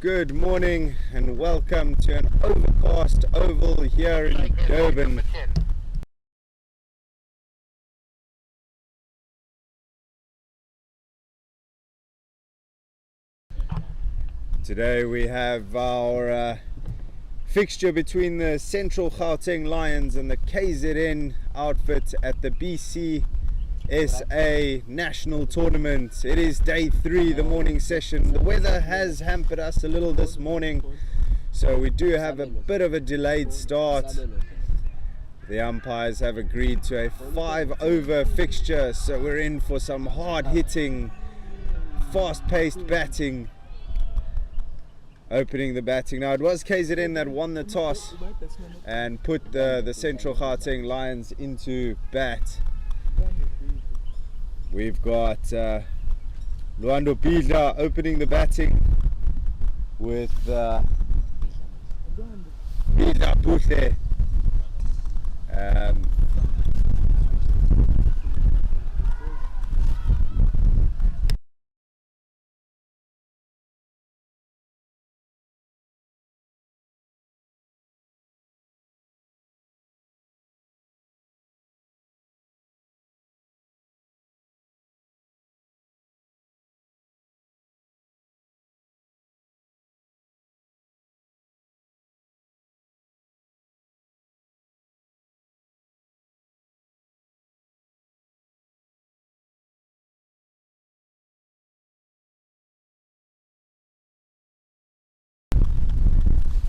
Good morning and welcome to an overcast oval here in Durban. Today we have our fixture between the Central Gauteng Lions and the KZN outfit at the BCSA National Tournament. It is day 3, the morning session. The weather has hampered us a little this morning, so we do have a bit of a delayed start. The umpires have agreed to a 5-over fixture, so we're in for some hard-hitting, fast-paced batting. Opening the batting. Now, it was KZN that won the toss and put the Central Gauteng Lions into bat. We've got Luando Bidla opening the batting with Bidla Buhle.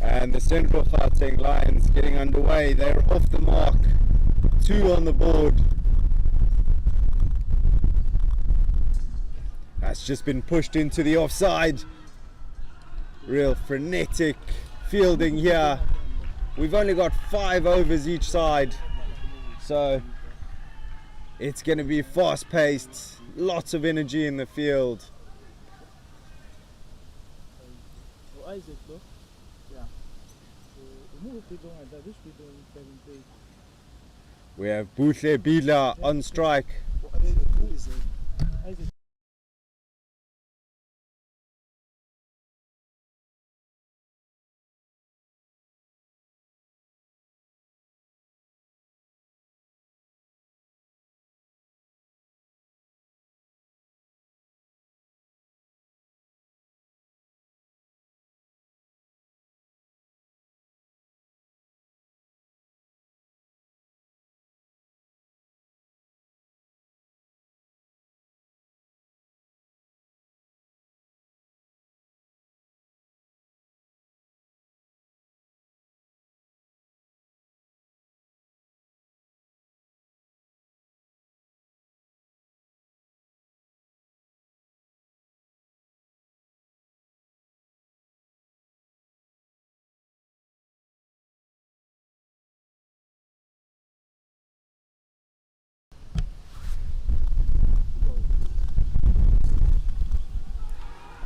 And the Central Gauteng Lions getting underway. They're off the mark. 2 on the board. That's just been pushed into the offside. Real frenetic fielding here. We've only got 5 overs each side, so it's going to be fast paced. Lots of energy in the field. We have Buhle Bidla on strike.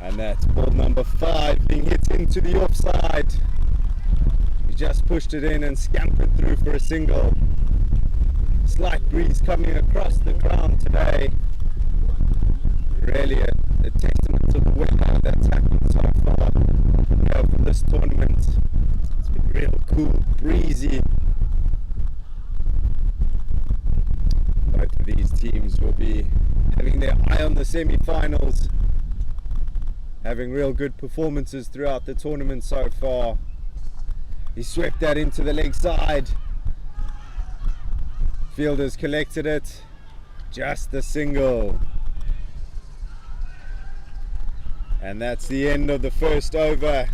And that's ball number 5 being hit into the offside. He just pushed it in and scampered through for a single. Slight breeze coming across the ground today. Really a testament to the weather that's happened so far for this tournament. It's been real cool, breezy. Both of these teams will be having their eye on the semi-finals, having real good performances throughout the tournament so far. He swept that into the leg side. Fielders collected it. Just the single. And that's the end of the first over.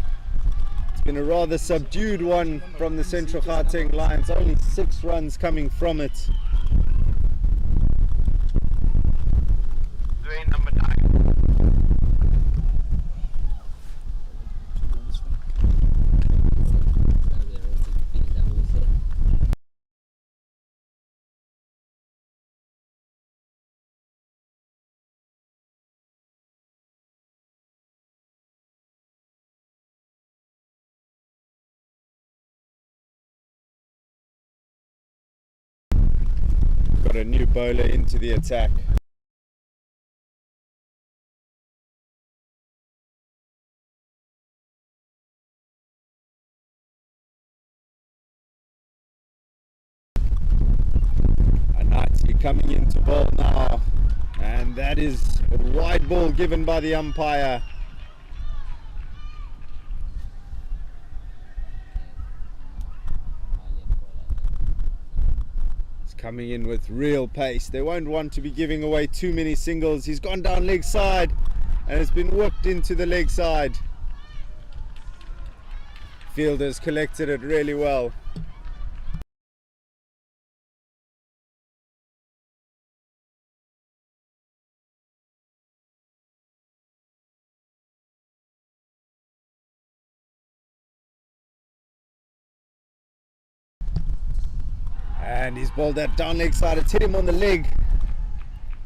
It's been a rather subdued one from the Central Gauteng Lions. Only 6 runs coming from it. Number 9. Got a new bowler into the attack. coming into ball now, and that is a wide ball given by the umpire. He's coming in with real pace. They won't want to be giving away too many singles. He's gone down leg side and it's been whipped into the leg side. Fielders collected it really well. And he's bowled that down leg side. It's hit him on the leg.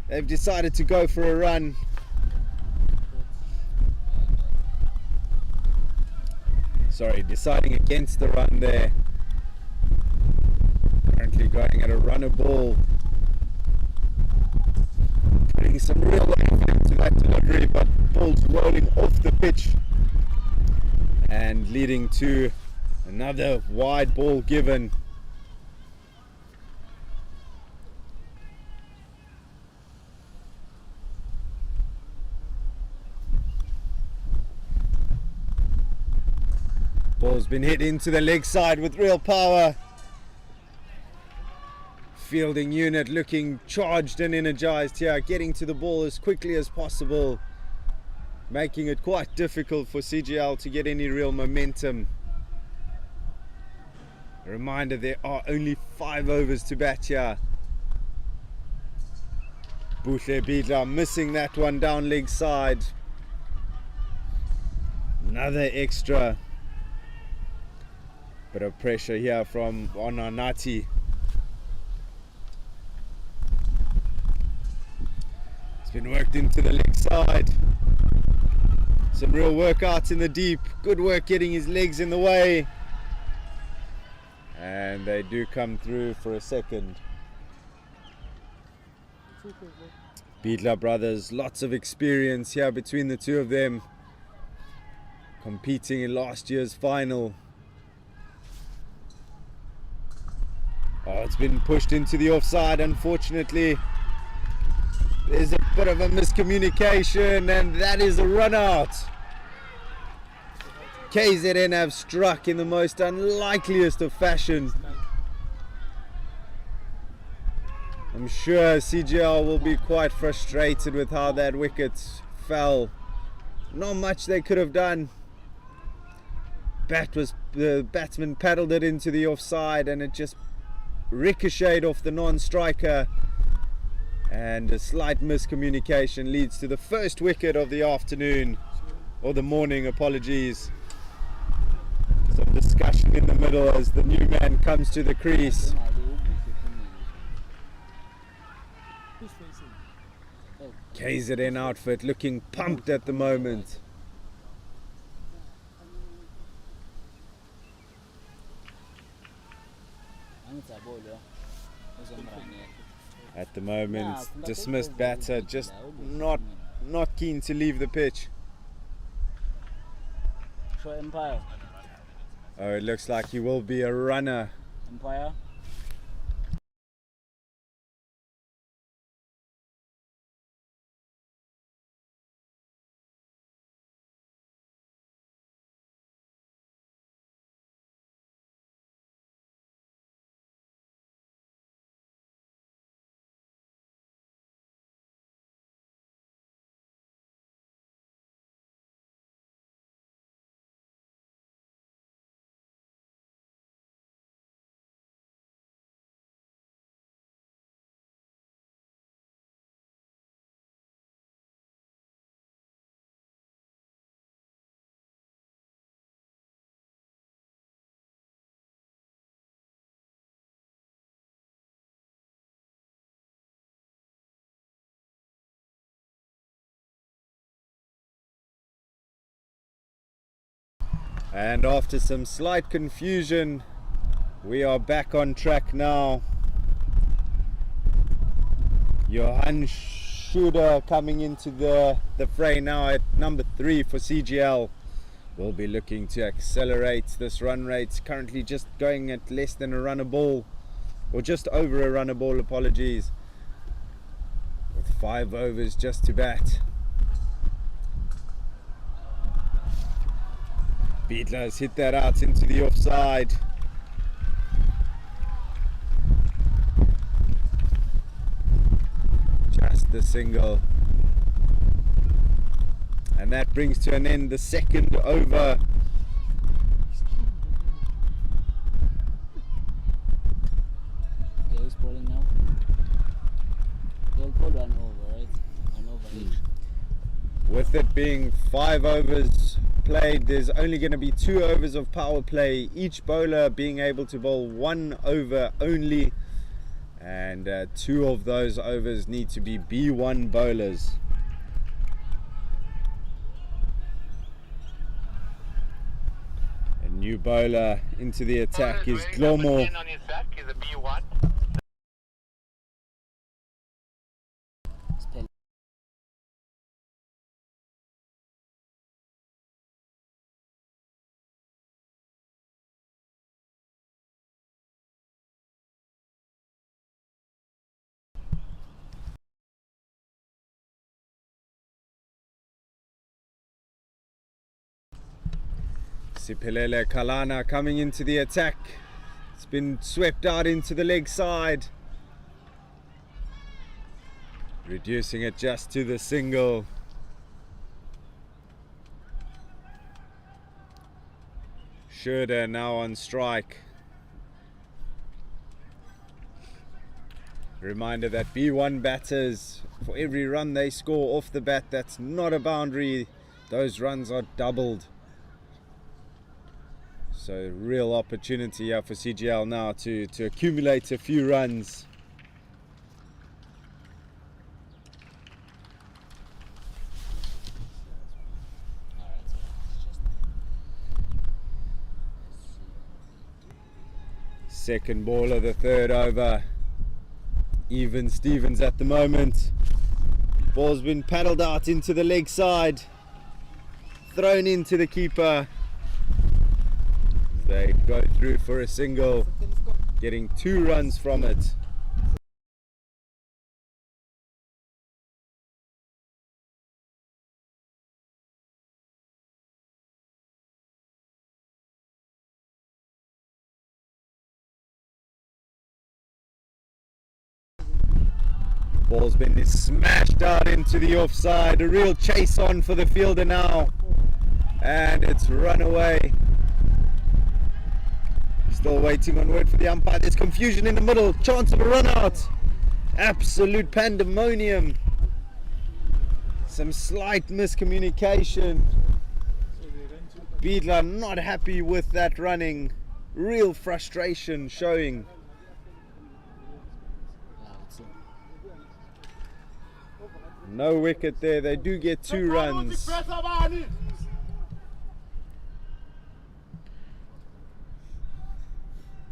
They've decided to go for a run. Sorry, deciding against the run there. Currently going at a runner ball. Putting some real effort into that delivery, but ball's rolling off the pitch and leading to another wide ball given. Ball's been hit into the leg side with real power. Fielding unit looking charged and energized here, getting to the ball as quickly as possible, making it quite difficult for CGL to get any real momentum. A reminder, there are only 5 overs to bat here. Buhle Bidla missing that one down leg side. Another extra. Bit of pressure here from Onanati. It's been worked into the leg side. Some real workouts in the deep. Good work getting his legs in the way. And they do come through for a second. Bidla brothers, lots of experience here between the two of them. Competing in last year's final. Oh, it's been pushed into the offside, unfortunately. There's a bit of a miscommunication, and that is a run out. KZN have struck in the most unlikeliest of fashion. I'm sure CGL will be quite frustrated with how that wicket fell. Not much they could have done. The batsman paddled it into the offside, and it just ricocheted off the non-striker, and a slight miscommunication leads to the first wicket of the afternoon, or the morning, apologies. Some discussion in the middle as the new man comes to the crease. KZN outfit looking pumped at the moment. At the moment, dismissed batter, just not keen to leave the pitch. Oh, it looks like he will be a runner. Umpire. And after some slight confusion, we are back on track now. Johan Schuder coming into the fray now at number 3 for CGL. We'll be looking to accelerate this run rate. Currently just going at less than a run a ball, or just over a run a ball, apologies. 5 overs just to bat. Beatler's hit that out into the offside. Just the single. And that brings to an end the second over. Okay, who's bowling now? They'll bowl 1 over, right? 1 over each. With it being 5 overs played, there's only going to be 2 overs of power play, each bowler being able to bowl 1 over only, and 2 of those overs need to be B1 bowlers. A new bowler into the attack is Glomo. Siphelele Kalana coming into the attack. It's been swept out into the leg side. Reducing it just to the single. Schroeder now on strike. Reminder that B1 batters, for every run they score off the bat, that's not a boundary. Those runs are doubled. So real opportunity here for CGL now to accumulate a few runs. Second ball of the third over. Even Stevens at the moment. Ball's been paddled out into the leg side. Thrown into the keeper. They go through for a single, getting 2 runs from it. Ball's been smashed out into the offside. A real chase on for the fielder now. And it's run away. Still waiting on word for the umpire. There's confusion in the middle. Chance of a run out. Absolute pandemonium. Some slight miscommunication. Beadler not happy with that running. Real frustration showing. No wicket there. They do get 2 runs.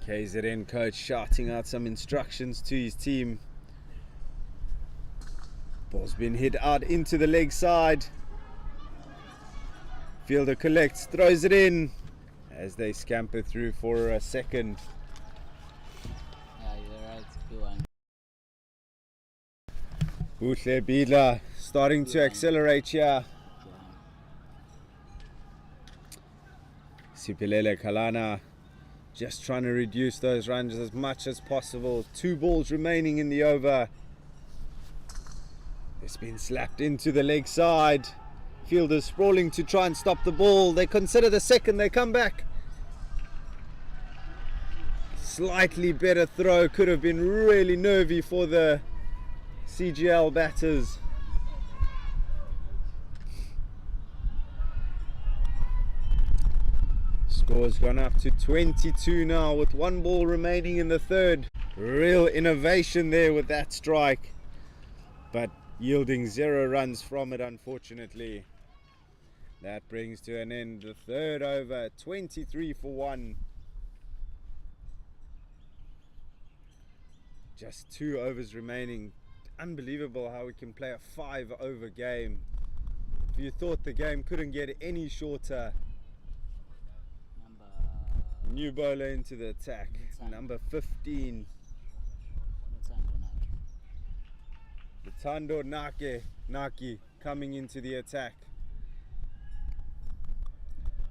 KZN coach shouting out some instructions to his team. Ball's been hit out into the leg side. Fielder collects, throws it in as they scamper through for a second. Yeah, you're right. Buhle Bidla starting to accelerate here. Siphelele Kalana just trying to reduce those runs as much as possible. 2 balls remaining in the over. It's been slapped into the leg side. Fielders sprawling to try and stop the ball. They consider the second, they come back. Slightly better throw, could have been really nervy for the CGL batters. Score's gone up to 22 now with 1 ball remaining in the third. Real innovation there with that strike, but yielding 0 runs from it, unfortunately. That brings to an end the third over, 23 for 1. Just 2 overs remaining. Unbelievable how we can play a 5 over game. If you thought the game couldn't get any shorter. New bowler into the attack, number 15. Tando Naki coming into the attack.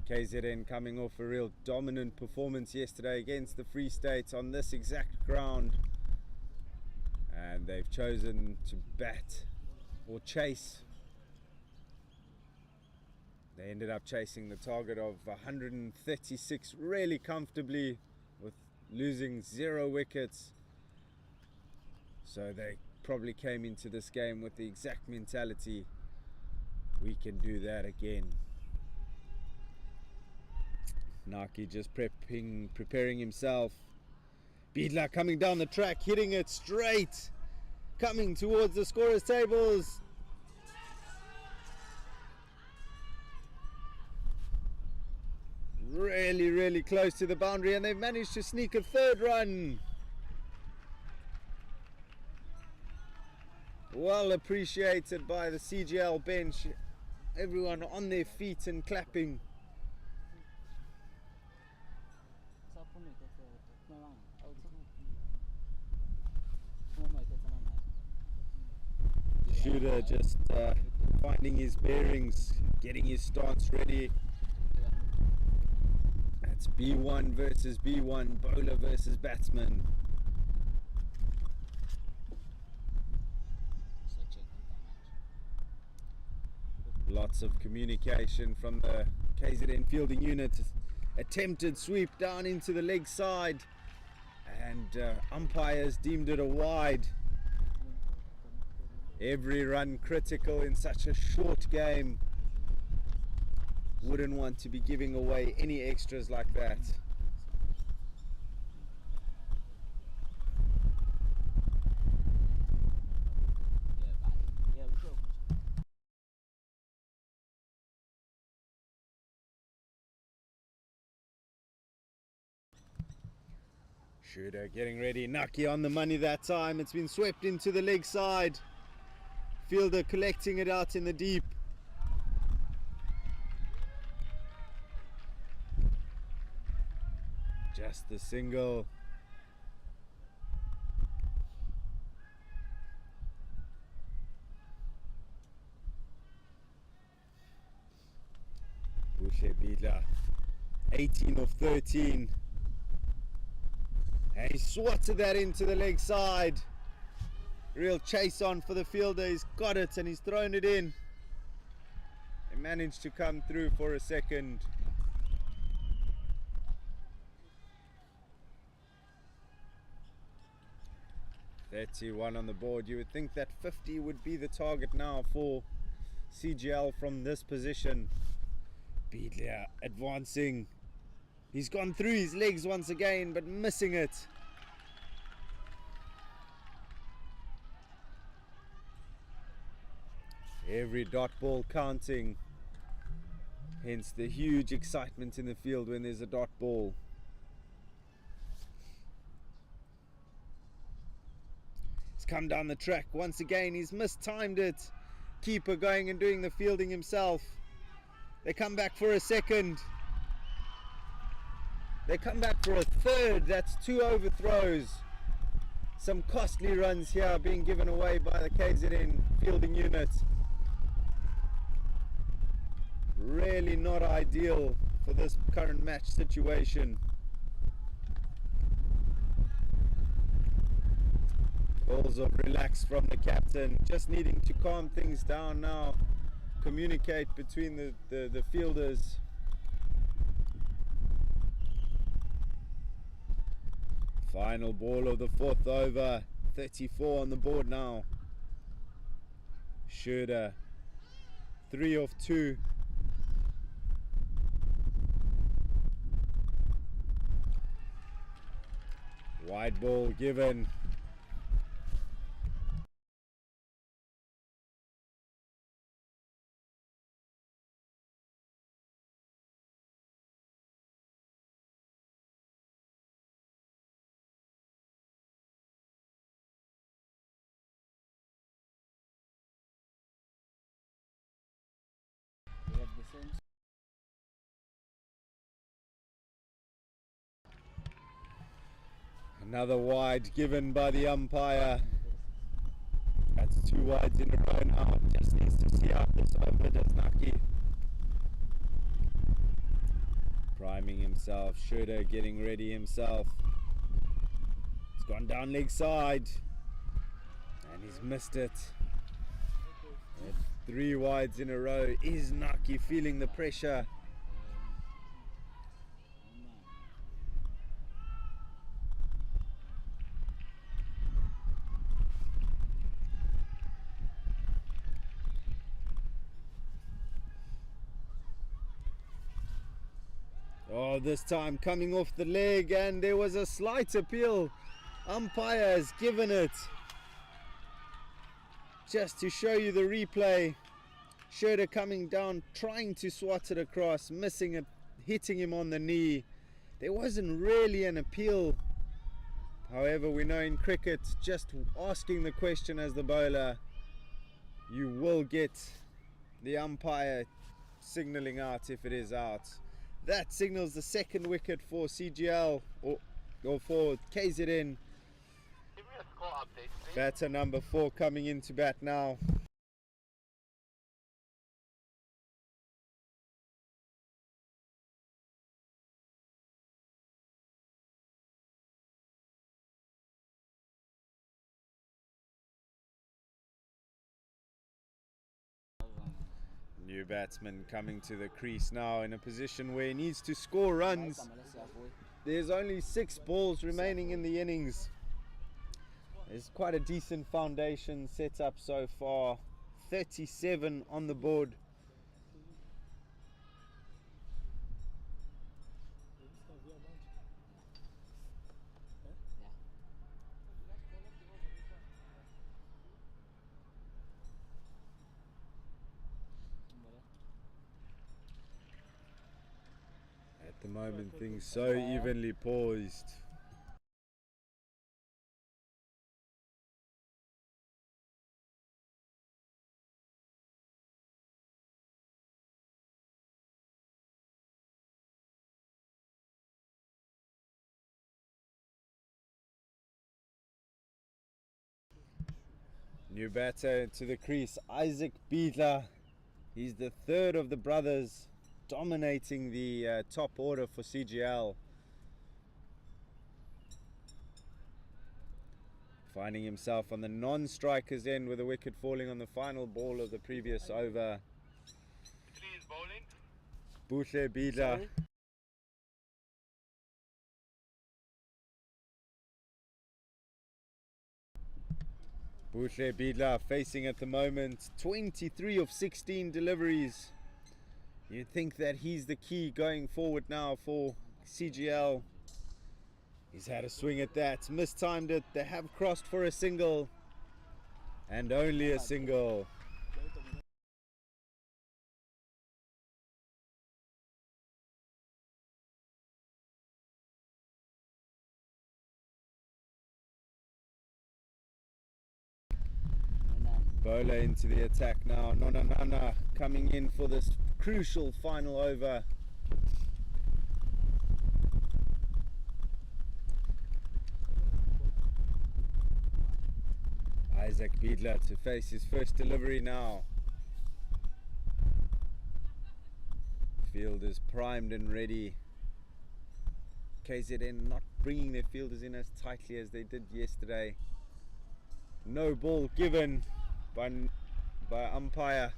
KZN coming off a real dominant performance yesterday against the Free State on this exact ground, and they've chosen to bat or chase. They ended up chasing the target of 136 really comfortably with losing 0 wickets. So they probably came into this game with the exact mentality, we can do that again. Naki just preparing himself. Beedler coming down the track, hitting it straight, coming towards the scorers tables. Really close to the boundary, and they've managed to sneak a 3rd run. Well appreciated by the CGL bench. Everyone on their feet and clapping. Shooter just finding his bearings, getting his stance ready. It's B1 versus B1, bowler versus batsman. Lots of communication from the KZN fielding unit. Attempted sweep down into the leg side, and umpires deemed it a wide. Every run critical in such a short game. Wouldn't want to be giving away any extras like that. Shooter getting ready. Naki on the money that time. It's been swept into the leg side. Fielder collecting it out in the deep. Just the single. Bushe Bidla, 18 of 13. And he swatted that into the leg side. Real chase on for the fielder. He's got it and he's thrown it in. He managed to come through for a second. $31 on the board. You would think that 50 would be the target now for CGL from this position. Beedler advancing. He's gone through his legs once again, but missing it. Every dot ball counting. Hence the huge excitement in the field when there's a dot ball. He's come down the track once again. He's mistimed it. Keeper going and doing the fielding himself. They come back for a second. They come back for a third. That's 2 overthrows. Some costly runs here being given away by the KZN fielding unit. Really not ideal for this current match situation. Balls of relax from the captain. Just needing to calm things down now. Communicate between the fielders. Final ball of the 4th over. 34 on the board now. Shooter 3 of 2. Wide ball given. Another wide given by the umpire. It's 2 wides in a row now. Just needs to see out this over, does Naki. Priming himself. Schroeder getting ready himself. He's gone down leg side. And he's missed it. At 3 wides in a row. Is Naki feeling the pressure? Oh, this time coming off the leg, and there was a slight appeal. Umpire has given it. Just to show you the replay, Schroeder coming down, trying to swat it across, missing it, hitting him on the knee. There wasn't really an appeal. However, we know in cricket, just asking the question as the bowler, you will get the umpire signalling out if it is out. That signals the second wicket for CGL or for KZN. Give me a score update, please. Batter number 4 coming into bat now. New batsman coming to the crease now in a position where he needs to score runs. There's only 6 balls remaining in the innings. There's quite a decent foundation set up so far. 37 on the board. At the moment, things so evenly poised. New batter to the crease, Isaac Biedler. He's the third of the brothers, dominating the top order for CGL. Finding himself on the non-striker's end with a wicket falling on the final ball of the previous over. 3 is bowling. Buhle Biedler. Buhle Biedler facing at the moment 23 of 16 deliveries. You'd think that he's the key going forward now for CGL. He's had a swing at that, mistimed it. They have crossed for a single, and only a single. Bowler into the attack now. Nonanana coming in for this crucial final over. Isaac Biedler to face his first delivery now. Field is primed and ready. KZN not bringing their fielders in as tightly as they did yesterday. No ball given by umpire.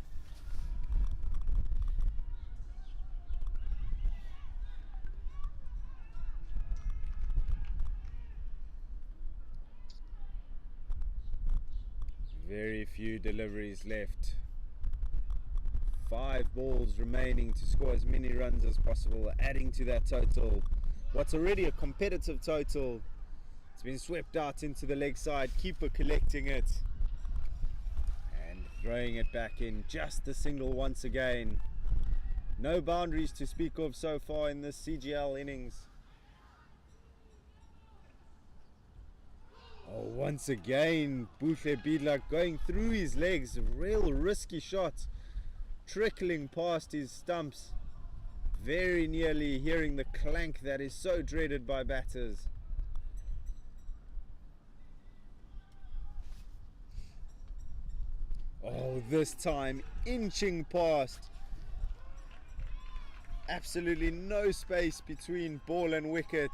Very few deliveries left. 5 balls remaining to score as many runs as possible, adding to that total. What's already a competitive total. It's been swept out into the leg side, keeper collecting it and throwing it back in. Just a single once again. No boundaries to speak of so far in this CGL innings. Oh, once again, Buhle Biedler going through his legs. A real risky shot. Trickling past his stumps. Very nearly hearing the clank that is so dreaded by batters. . Oh, this time inching past. Absolutely no space between ball and wicket.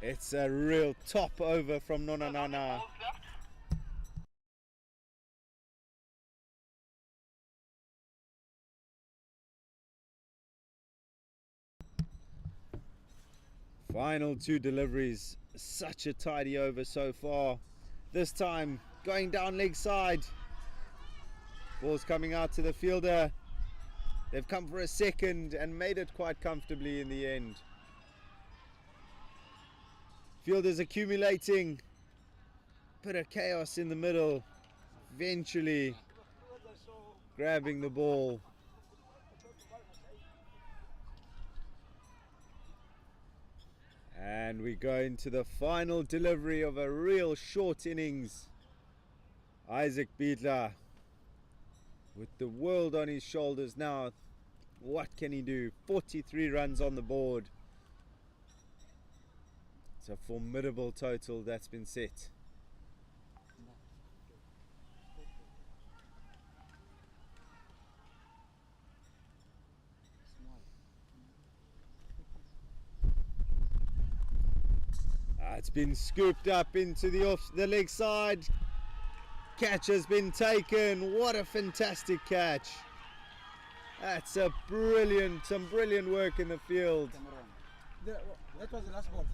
It's a real top over from Nonanana. Final two deliveries. Such a tidy over so far. This time going down leg side. Ball's coming out to the fielder. They've come for a second and made it quite comfortably in the end. Fielders accumulating. Bit of chaos in the middle. Eventually grabbing the ball. And we go into the final delivery of a real short innings. Isaac Biedler, with the world on his shoulders now, what can he do? 43 runs on the board. It's a formidable total that's been set. It's been scooped up into the leg side. Catch has been taken. What a fantastic catch. That's some brilliant work in the field. That was the last ball.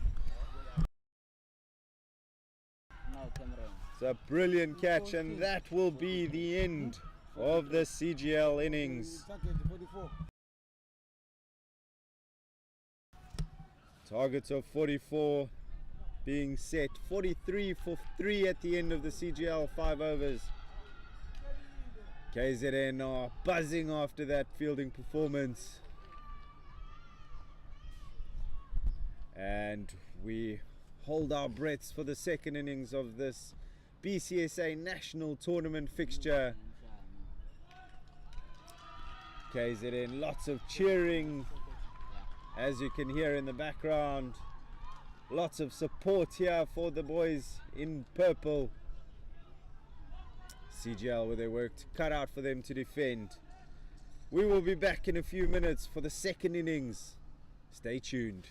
No, Cameroon. It's a brilliant catch, and that will be the end of the CGL innings. Targets of 44 being set. 43 for 3 at the end of the CGL 5 overs. KZN are buzzing after that fielding performance. And we hold our breaths for the second innings of this BCSA National Tournament fixture. KZN, lots of cheering, as you can hear in the background. Lots of support here for the boys in purple. CGL with their work cut out for them to defend. We will be back in a few minutes for the second innings. Stay tuned.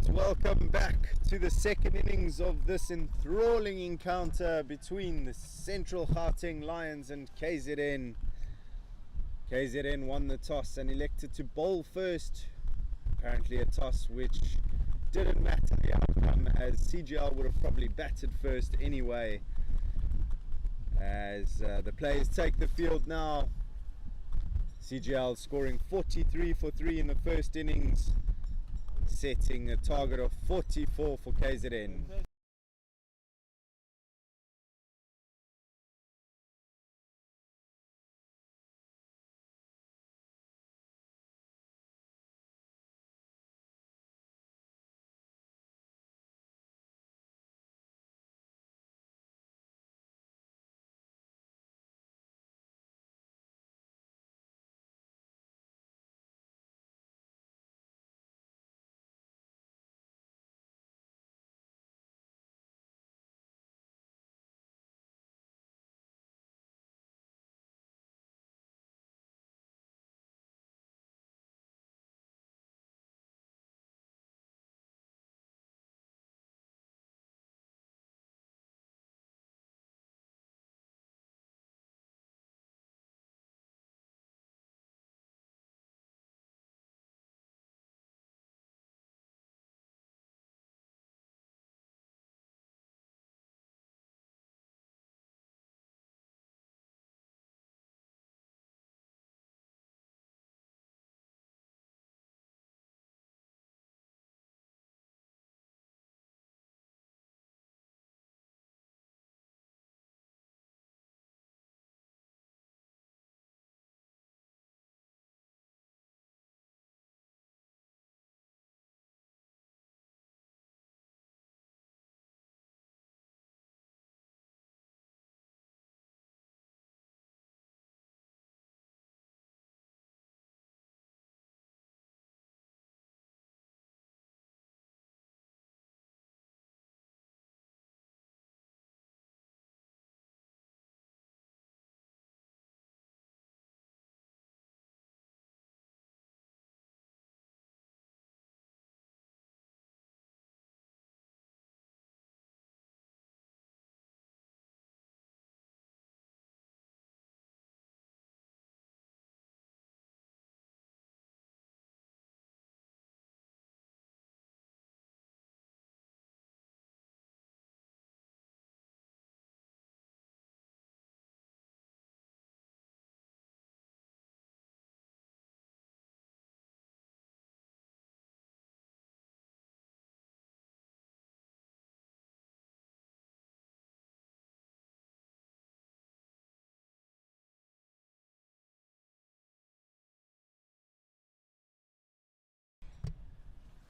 Alright, welcome back to the second innings of this enthralling encounter between the Central Gauteng Lions and KZN. KZN won the toss and elected to bowl first. Apparently a toss which didn't matter the outcome, as CGL would have probably batted first anyway. As the players take the field now. CGL scoring 43 for 3 in the first innings, setting a target of 44 for KZN.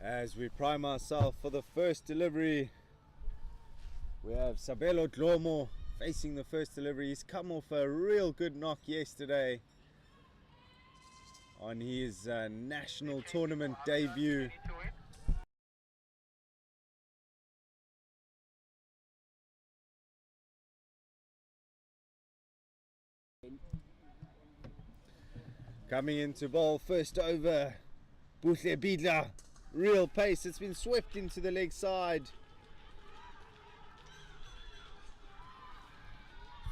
As we prime ourselves for the first delivery, we have Sabelo Dlomo facing the first delivery. He's come off a real good knock yesterday on his national tournament debut. Coming into bowl, first over, Buhle Bidla. Real pace, it's been swept into the leg side.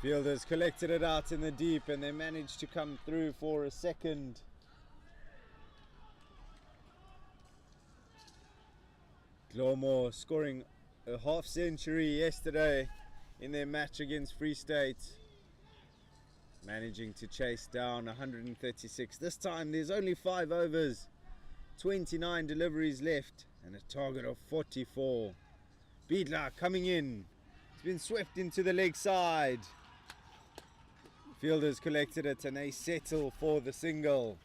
Fielders collected it out in the deep and they managed to come through for a second. Glomore scoring a half century yesterday in their match against Free State, managing to chase down 136. This time there's only 5 overs, 29 deliveries left and a target of 44. Bidla coming in, it's been swept into the leg side. Fielders collected it and they settle for the single.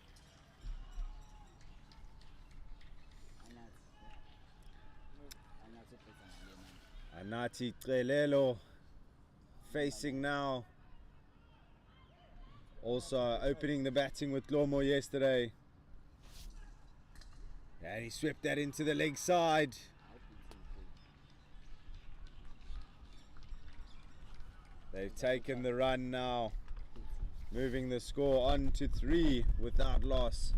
Anati Trelelo facing now, also opening the batting with Lomo yesterday. And he swept that into the leg side. They've taken the run now, moving the score on to 3 without loss.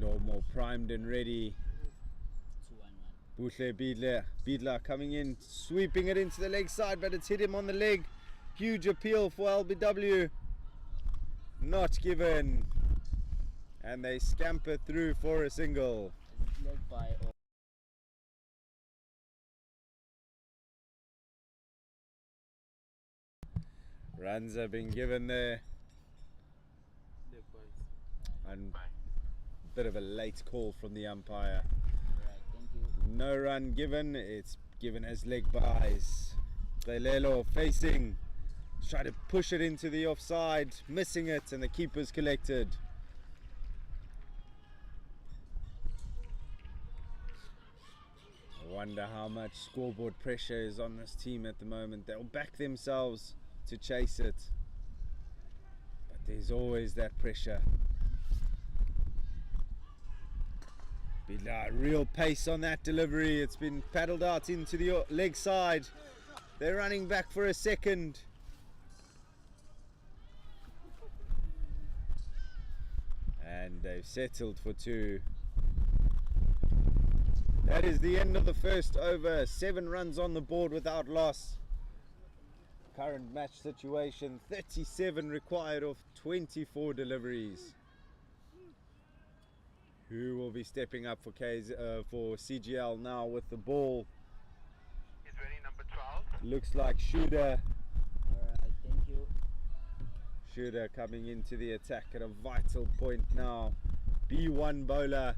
Glomo primed and ready. 2-1-1. Buhle Bidla coming in, sweeping it into the leg side, but it's hit him on the leg. Huge appeal for LBW. Not given. And they scamper through for a single. Is it led by or Runs have been given there. And a bit of a late call from the umpire. right, thank you. No run given, it's given as leg buys. Lelo facing, try to push it into the offside, missing it, and the keeper's collected. I wonder how much scoreboard pressure is on this team at the moment. They'll back themselves to chase it, but there's always that pressure. Bidla, real pace on that delivery. It's been paddled out into the leg side. They're running back for a second. And they've settled for two. That is the end of the first over. 7 runs on the board without loss. Current match situation, 37 required of 24 deliveries. Who will be stepping up for CGL now with the ball? He's ready, number 12. Looks like Shuda. Alright, thank you. Shuda coming into the attack at a vital point now. B1 bowler,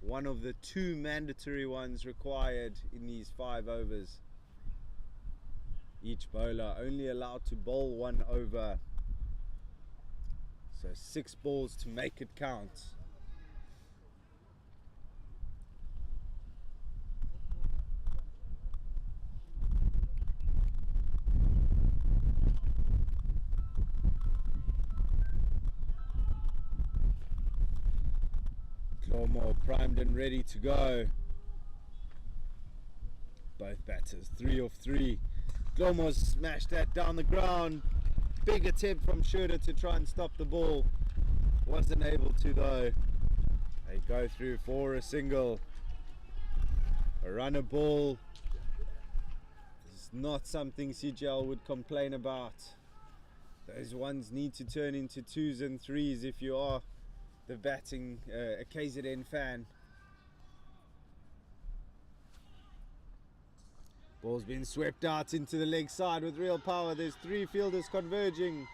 one of the 2 mandatory ones required in these 5 overs. Each bowler only allowed to bowl 1 over. So 6 balls to make it count. Clawmore primed and ready to go. Both batters 3 off 3. Clawmore smashed that down the ground. Big attempt from Schroeder to try and stop the ball. Wasn't able to though. They go through for a single. A runner ball is not something CGL would complain about. Those ones need to turn into 2s and 3s if you are the batting a KZN fan. Ball's been swept out into the leg side with real power. There's 3 fielders converging.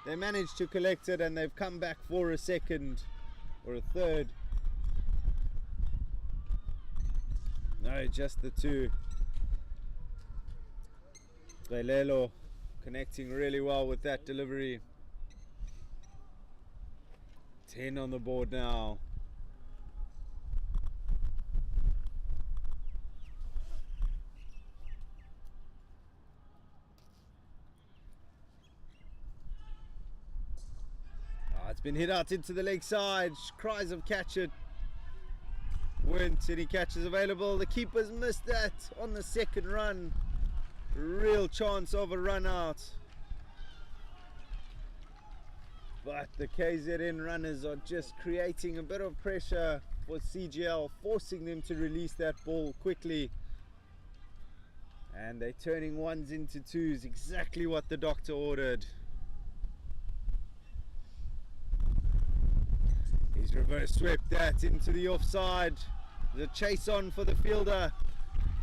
They managed to collect it and they've come back for a second or a third. No, just the 2. Lelo connecting really well with that delivery. 10 on the board now. It's been hit out into the leg side. Cries of catch it. Weren't any catches available. The keeper's missed that on the second run. Real chance of a run out. But the KZN runners are just creating a bit of pressure for CGL, forcing them to release that ball quickly. And they're turning 1s into 2s, exactly what the doctor ordered. He's reverse swept that into the offside. There's a chase on for the fielder.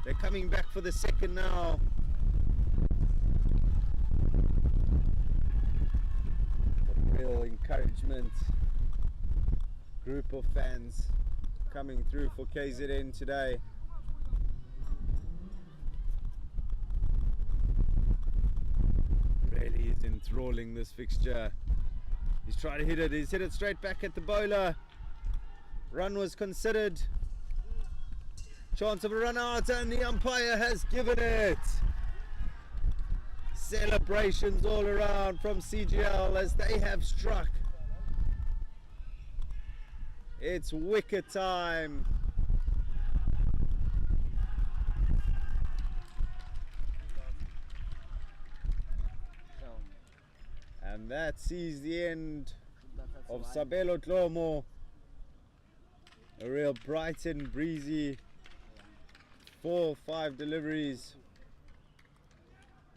They're coming back for the second now. Real encouragement. Group of fans coming through for KZN today. Really is enthralling, this fixture. He's trying to hit it. He's hit it straight back at the bowler. Run was considered. Chance of a run out, and the umpire has given it. Celebrations all around from CGL as they have struck. It's wicket time. And that sees the end of Sabelo Tlomo. A real bright and breezy 4-5 deliveries.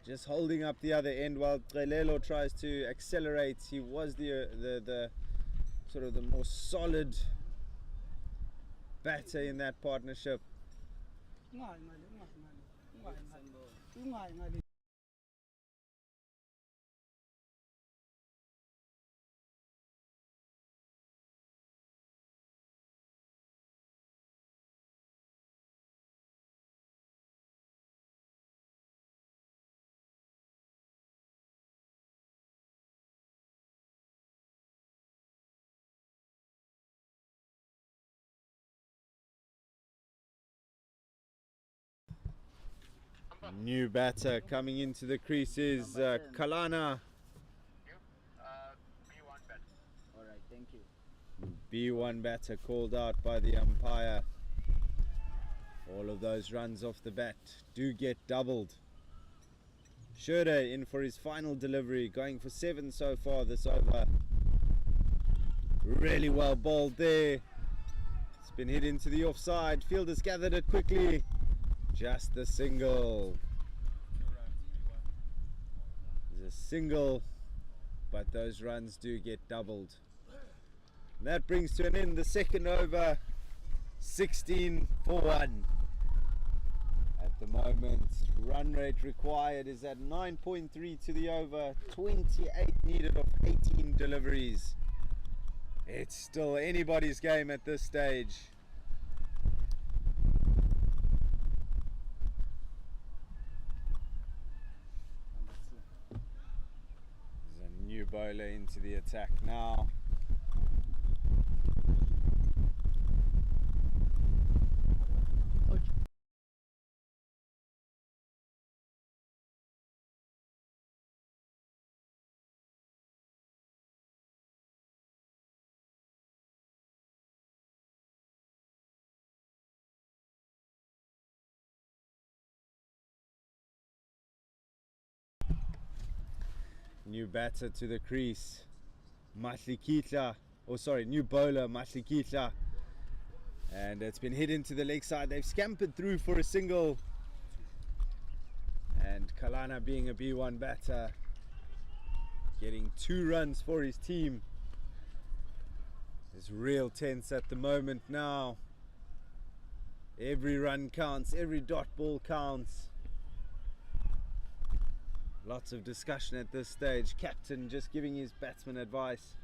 Just holding up the other end while Trelelo tries to accelerate. He was the sort of the more solid batter in that partnership. New batter coming into the crease is Kalana. B1 bet. Alright, thank you. B1 batter called out by the umpire. All of those runs off the bat do get doubled. Schroeder in for his final delivery, going for 7 so far this over. Really well bowled there. It's been hit into the offside. Fielders gathered it quickly. Just the single. There's a single, but those runs do get doubled. And that brings to an end the second over. 16 for 1. At the moment, run rate required is at 9.3 to the over, 28 needed of 18 deliveries. It's still anybody's game at this stage. There's a new bowler into the attack now. New batter to the crease, Mahlikitla. Oh, sorry, new bowler, Mahlikitla. And it's been hit into the leg side. They've scampered through for a single. And Kalana, being a B1 batter, getting 2 runs for his team. It's real tense at the moment now. Every run counts, every dot ball counts. Lots of discussion at this stage. Captain just giving his batsman advice.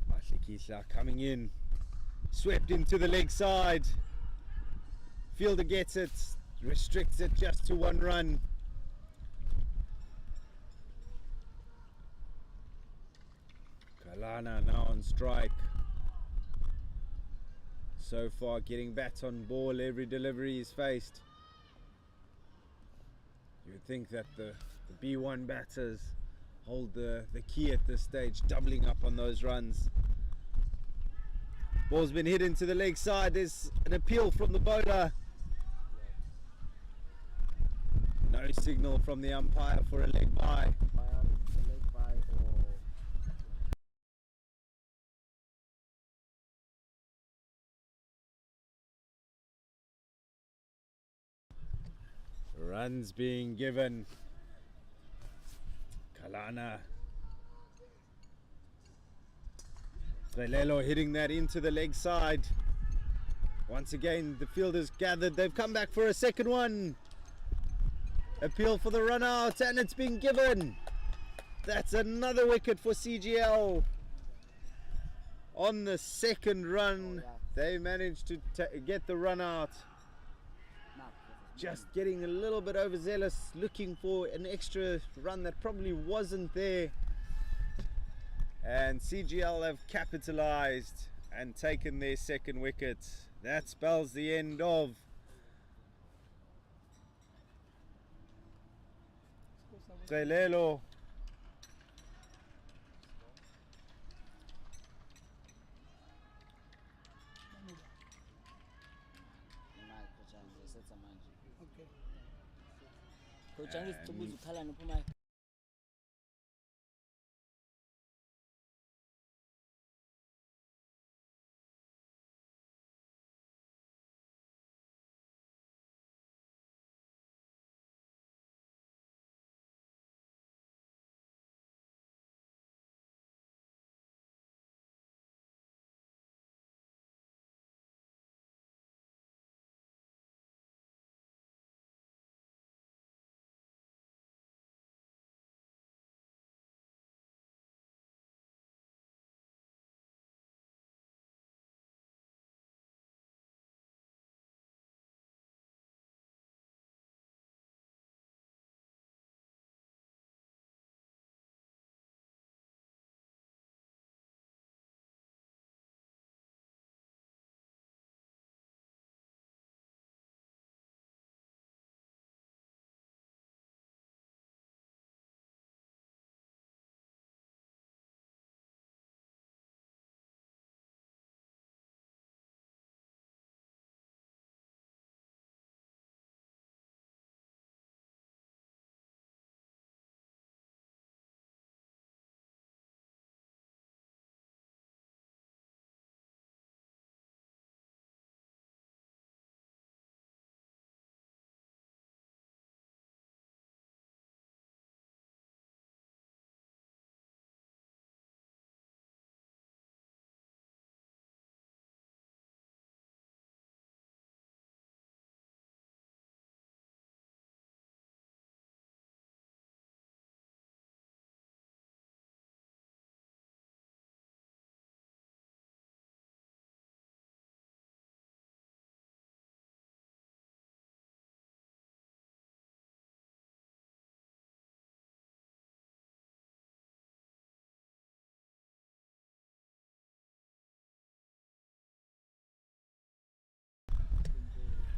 Mahlikitla coming in. Swept into the leg side. Fielder gets it. Restricts it just to 1 run. Kalana now on strike. So far getting bat on ball every delivery he's faced. You would think that the B1 batters hold the key at this stage, doubling up on those runs. Ball's been hit into the leg side. There's an appeal from the bowler. No signal from the umpire for a leg bye. Runs being given. Kalana. Trelelo hitting that into the leg side. Once again, the fielders gathered. They've come back for a second one. Appeal for the run out, and it's been given. That's another wicket for CGL. On the second run, they managed to get the run out. Just getting a little bit overzealous, looking for an extra run that probably wasn't there. And CGL have capitalized and taken their second wicket. That spells the end of Trelelo. Setsa manje. Okay. Coach angisicubuza ukhala nophuma.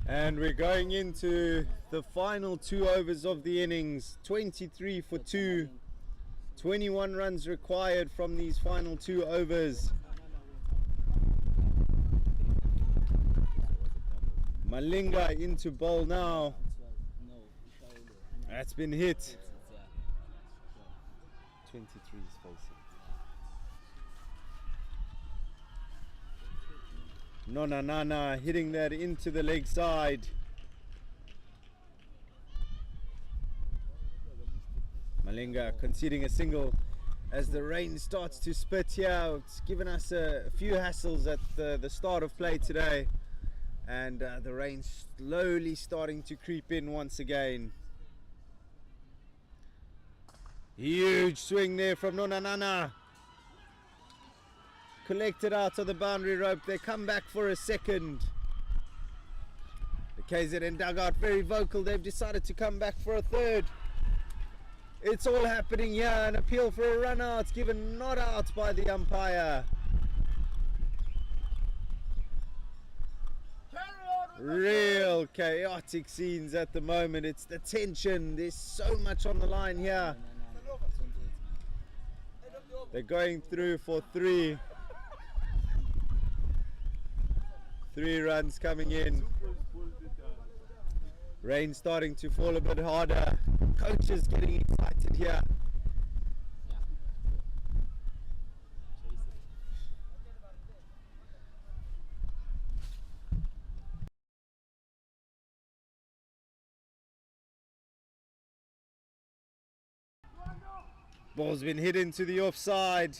And we're going into the final 2 overs of the innings. 23 for 2. 21 runs required from these final 2 overs. Malinga into bowl now. That's been hit. 23 is facing. Nona hitting that into the leg side. Malinga conceding a single as the rain starts to spit here. It's given us a few hassles at the start of play today, and the rain slowly starting to creep in once again. Huge swing there from Nonanana. Collected out of the boundary rope. They come back for a second. The KZN dugout very vocal. They've decided to come back for a third. It's all happening here. An appeal for a run out given not out by the umpire. Real chaotic scenes at the moment. It's the tension. There's so much on the line here. They're going through for 3. 3 runs coming in. Rain starting to fall a bit harder. Coaches getting excited here. Ball's been hit into the offside.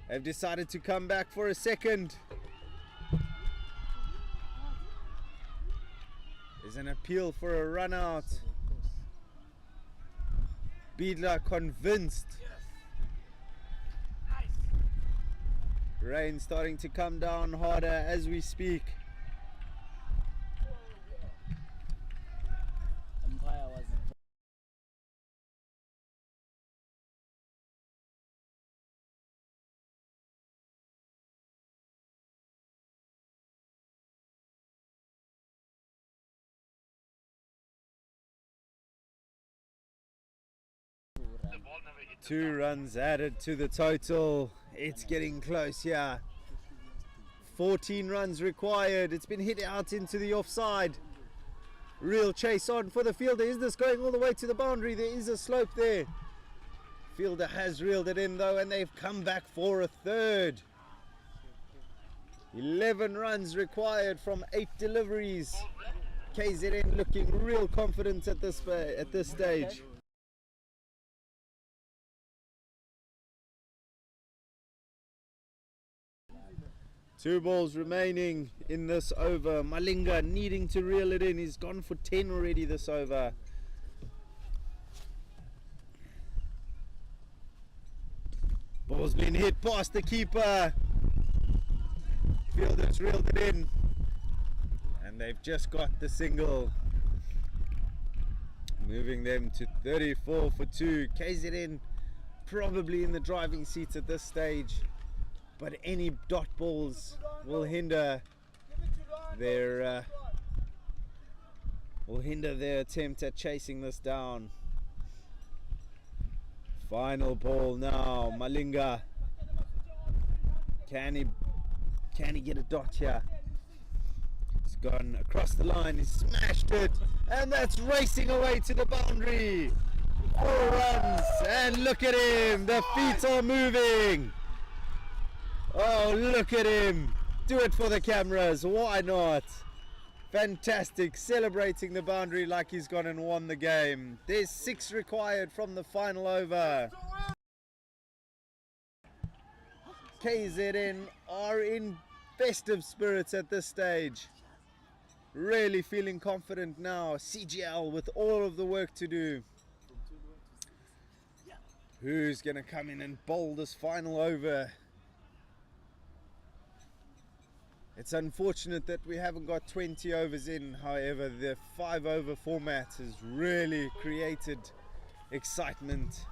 They've decided to come back for a second. There's an appeal for a run out. Beadler convinced. Rain starting to come down harder as we speak. Umpire was The ball never hit the 2 runs added to the total. It's getting close here. 14 runs required. It's been hit out into the offside. Real chase on for the fielder. Is this going all the way to the boundary? There is a slope there. Fielder has reeled it in though, and they've come back for a third. 11 runs required from 8 deliveries. KZN looking real confident at this stage. Two balls remaining in this over. Malinga needing to reel it in. He's gone for 10 already this over. Ball's been hit past the keeper. Fielder's reeled it in. And they've just got the single. Moving them to 34 for 2. KZN probably in the driving seat at this stage. But any dot balls will hinder their attempt at chasing this down. Final ball now. Malinga. Can he get a dot here? He's gone across the line. He's smashed it, and that's racing away to the boundary. 4 runs, and look at him. The feet are moving. Oh, look at him. Do it for the cameras. Why not? Fantastic. Celebrating the boundary like he's gone and won the game. There's 6 required from the final over. KZN are in festive spirits at this stage. Really feeling confident now. CGL with all of the work to do. Who's going to come in and bowl this final over? It's unfortunate that we haven't got 20 overs in. However, the 5 over format has really created excitement.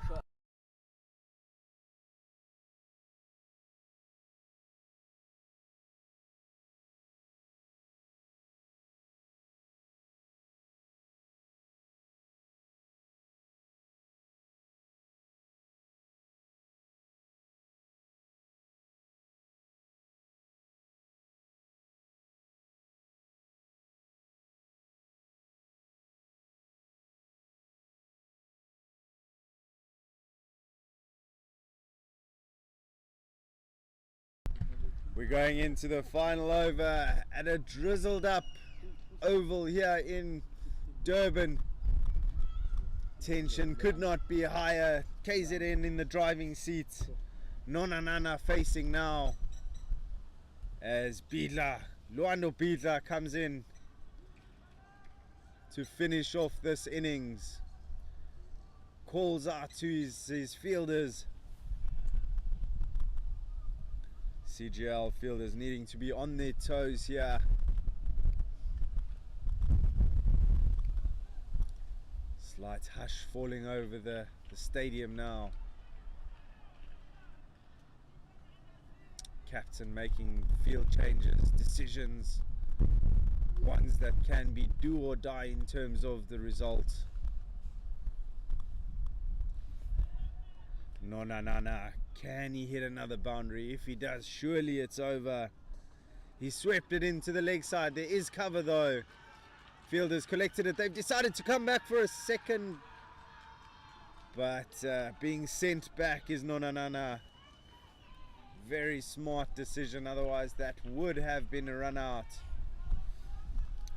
We're going into the final over at a drizzled up oval here in Durban. Tension could not be higher. KZN in the driving seat. Nonanana facing now as Luando Bidla comes in to finish off this innings. Calls out to his fielders. CGL fielders needing to be on their toes here. Slight hush falling over the stadium now. Captain making field changes, decisions, ones that can be do or die in terms of the result. Nonanana, can he hit another boundary? If he does, surely it's over. He swept it into the leg side. There is cover though. Fielders collected it. They've decided to come back for a second, but being sent back is Nonanana. Very smart decision, otherwise that would have been a run out.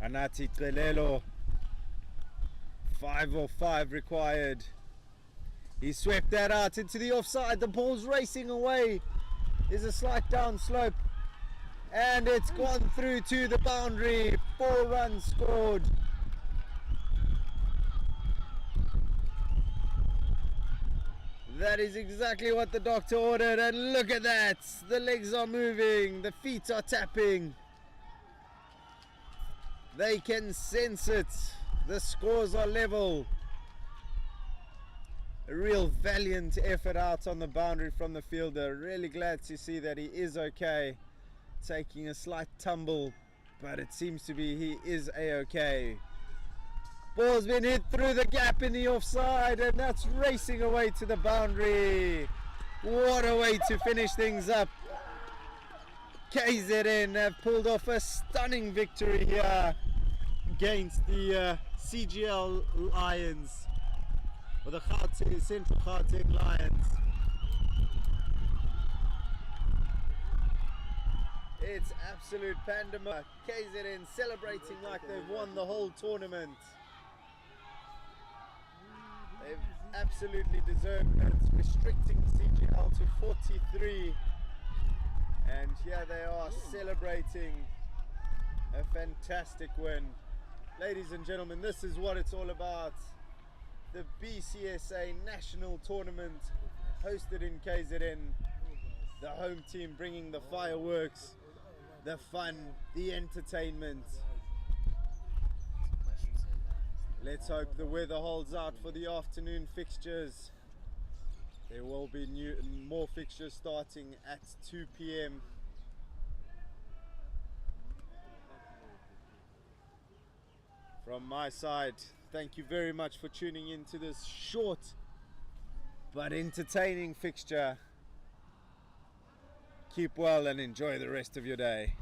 Anati Trelelo, 5 or 5 required. He swept that out into the offside. The ball's racing away. There's a slight down slope, and it's gone through to the boundary. 4 runs scored. That is exactly what the doctor ordered, and look at that. The legs are moving, the feet are tapping. They can sense it. The scores are level. A real valiant effort out on the boundary from the fielder. Really glad to see that he is okay. Taking a slight tumble, but it seems to be he is a-okay. Ball's been hit through the gap in the offside, and that's racing away to the boundary. What a way to finish things up. KZN have pulled off a stunning victory here against the CGL Lions, or the Central Gauteng Lions. It's absolute pandemonium. KZN celebrating like they've won the whole tournament. They've absolutely deserved it, restricting CGL to 43. And here they are celebrating a fantastic win. Ladies and gentlemen, this is what it's all about. The BCSA National Tournament hosted in KZN. The home team bringing the fireworks, the fun, the entertainment. Let's hope the weather holds out for the afternoon fixtures. There will be more fixtures starting at 2 p.m. From my side, thank you very much for tuning in to this short but entertaining fixture. Keep well and enjoy the rest of your day.